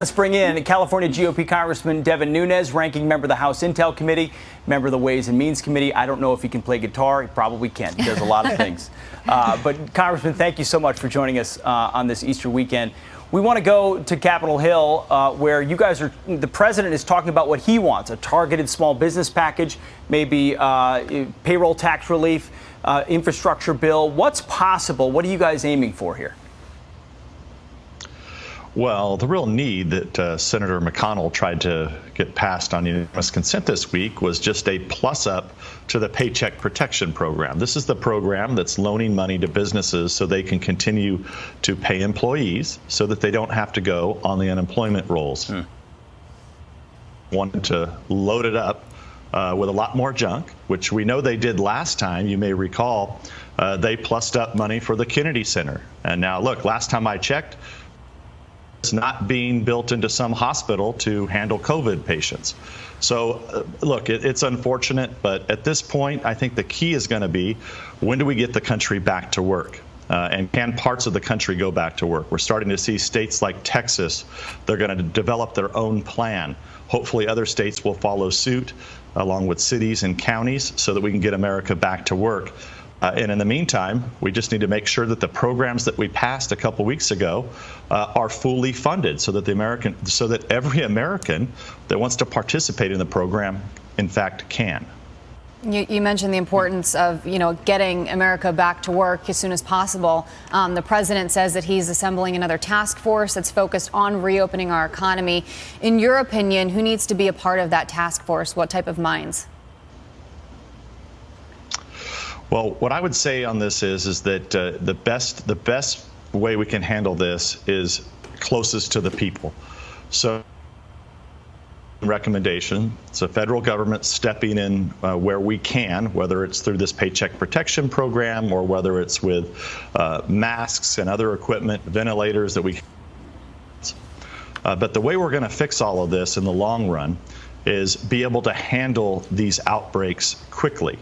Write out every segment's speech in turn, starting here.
Let's bring in California GOP Congressman Devin Nunes, ranking member of the House Intel Committee, member of the Ways and Means Committee. I don't know if he can play guitar. He probably can. He does a lot of things. But Congressman, thank you so much for joining us on this Easter weekend. We want to go to Capitol Hill, where you guys are. The president is talking about what he wants: a targeted small business package, maybe payroll tax relief, infrastructure bill. What's possible? What are you guys aiming for here? Well, the real need that Senator McConnell tried to get passed on unanimous consent this week was just a plus-up to the Paycheck Protection Program. This is the program that's loaning money to businesses so they can continue to pay employees so that they don't have to go on the unemployment rolls. Wanted to load it up with a lot more junk, which we know they did last time. You may recall they plussed up money for the Kennedy Center. And now, look, last time I checked, it's not being built into some hospital to handle COVID patients. So, look, it's unfortunate, but at this point, I think the key is going to be, when do we get the country back to work? And can parts of the country go back to work? We're starting to see states like Texas, they're going to develop their own plan. Hopefully other states will follow suit, along with cities and counties, so that we can get America back to work. And in the meantime, we just need to make sure that the programs that we passed a couple weeks ago are fully funded, so that every American that wants to participate in the program, in fact, can. You mentioned the importance of, getting America back to work as soon as possible. The president says that he's assembling another task force that's focused on reopening our economy. In your opinion, who needs to be a part of that task force? What type of minds? Well, what I would say on this is that the best way we can handle this is closest to the people. So, recommendation: it's a federal government stepping in where we can, whether it's through this Paycheck Protection Program or whether it's with masks and other equipment, ventilators that we. But the way we're going to fix all of this in the long run is be able to handle these outbreaks quickly.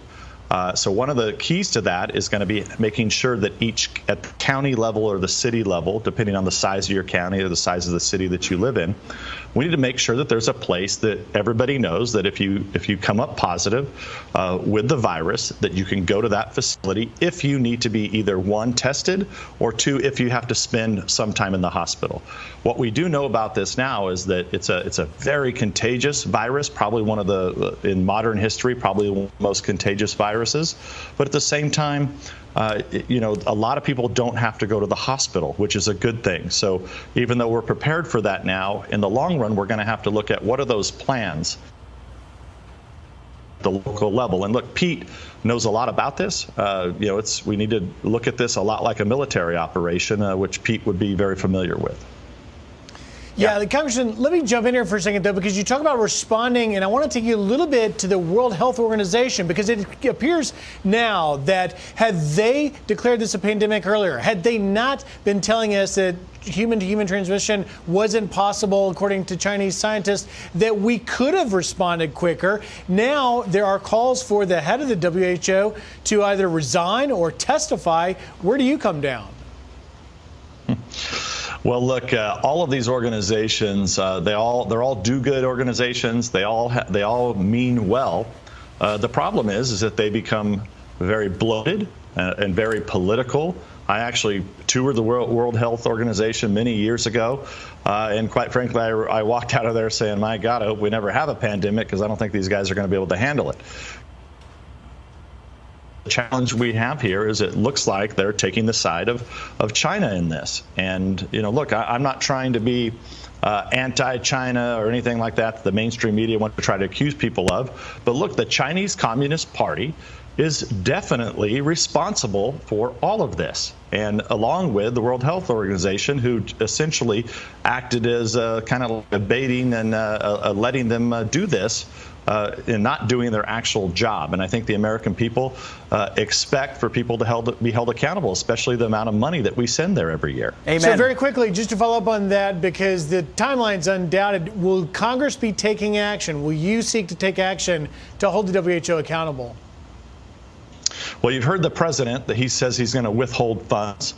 So one of the keys to that is going to be making sure that at the county level or the city level, depending on the size of your county or the size of the city that you live in, we need to make sure that there's a place that everybody knows that if you come up positive with the virus, that you can go to that facility if you need to be either one, tested, or two, if you have to spend some time in the hospital. What we do know about this now is that it's a very contagious virus, probably one of the, in modern history, probably one of the most contagious viruses. But at the same time, a lot of people don't have to go to the hospital, which is a good thing. So even though we're prepared for that now, in the long run, we're going to have to look at what are those plans at the local level. And look, Pete knows a lot about this. We need to look at this a lot like a military operation, which Pete would be very familiar with. Yeah, Congressman, let me jump in here for a second, though, because you talk about responding, and I want to take you a little bit to the World Health Organization, because it appears now that had they declared this a pandemic earlier, had they not been telling us that human-to-human transmission wasn't possible, according to Chinese scientists, that we could have responded quicker. Now there are calls for the head of the WHO to either resign or testify. Where do you come down? Well, look, all of these organizations, they're all do-good organizations. They all mean well. The problem is that they become very bloated and very political. I actually toured the World Health Organization many years ago, and quite frankly, I walked out of there saying, "My God, I hope we never have a pandemic, because I don't think these guys are going to be able to handle it." The challenge we have here is it looks like they're taking the side of China in this. And, look, I'm not trying to be anti-China or anything like that the mainstream media want to try to accuse people of. But look, the Chinese Communist Party is definitely responsible for all of this. And along with the World Health Organization, who essentially acted as kind of baiting and letting them do this, in not doing their actual job. And I think the American people expect for people to be held accountable, especially the amount of money that we send there every year. Amen. So very quickly, just to follow up on that, because the timeline's undoubted, will Congress be taking action? Will you seek to take action to hold the WHO accountable? Well, you've heard the president that he says he's going to withhold funds.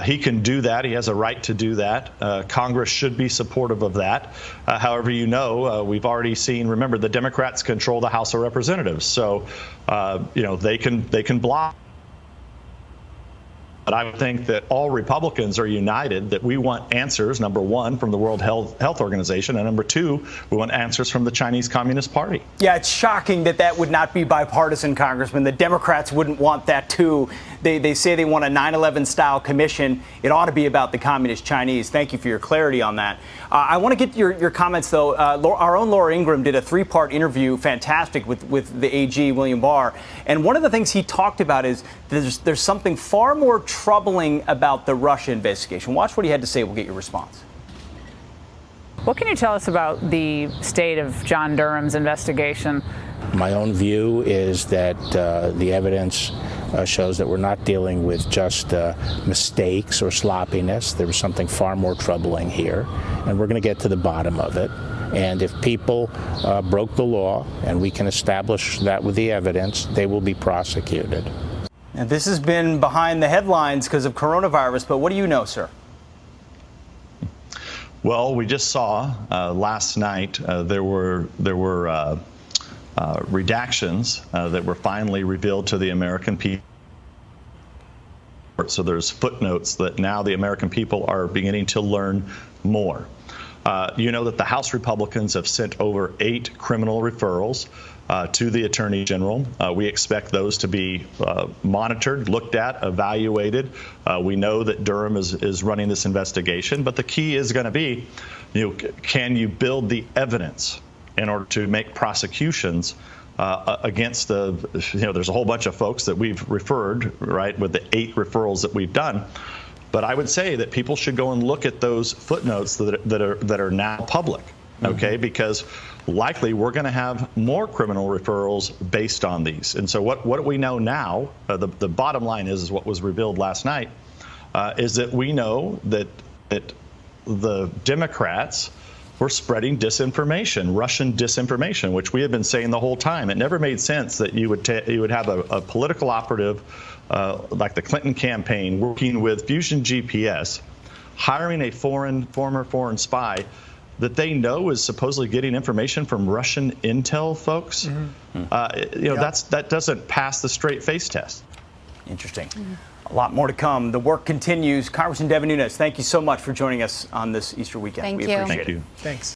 He can do that. He has a right to do that. Congress should be supportive of that. However, we've already seen, remember, the Democrats control the House of Representatives. So, they can block. But I would think that all Republicans are united that we want answers, number one, from the World Health Organization, and number two, we want answers from the Chinese Communist Party. Yeah, it's shocking that would not be bipartisan, Congressman. The Democrats wouldn't want that, too. They say they want a 9/11 style commission. It ought to be about the Communist Chinese. Thank you for your clarity on that. I want to get your comments, though. Our own Laura Ingraham did a 3-part interview, fantastic, with the AG, William Barr. And one of the things he talked about is there's something far more troubling about the Russia investigation. Watch what he had to say. We'll get your response. What can you tell us about the state of John Durham's investigation? My own view is that the evidence shows that we're not dealing with just mistakes or sloppiness. There was something far more troubling here, and we're going to get to the bottom of it. And if people broke the law, and we can establish that with the evidence, they will be prosecuted. And this has been behind the headlines because of coronavirus, but what do you know, sir? Well, we just saw last night there were redactions that were finally revealed to the American people. So there's footnotes that now the American people are beginning to learn more. You know that the House Republicans have sent over 8 criminal referrals to the Attorney General. We expect those to be monitored, looked at, evaluated. We know that Durham is running this investigation, but the key is going to be, can you build the evidence in order to make prosecutions against there's a whole bunch of folks that we've referred, right, with the 8 referrals that we've done. But I would say that people should go and look at those footnotes that are now public, okay? Because likely we're going to have more criminal referrals based on these. And so what we know now, the bottom line is what was revealed last night, is that we know that the Democrats were spreading disinformation, Russian disinformation, which we have been saying the whole time. It never made sense that you would have a political operative like the Clinton campaign working with Fusion GPS, hiring a former foreign spy that they know is supposedly getting information from Russian intel folks. That doesn't pass the straight face test. Interesting. A lot more to come. The work continues. Congressman Devin Nunes, thank you so much for joining us on this Easter weekend. Thank we you. appreciate Thank you. it. Thanks.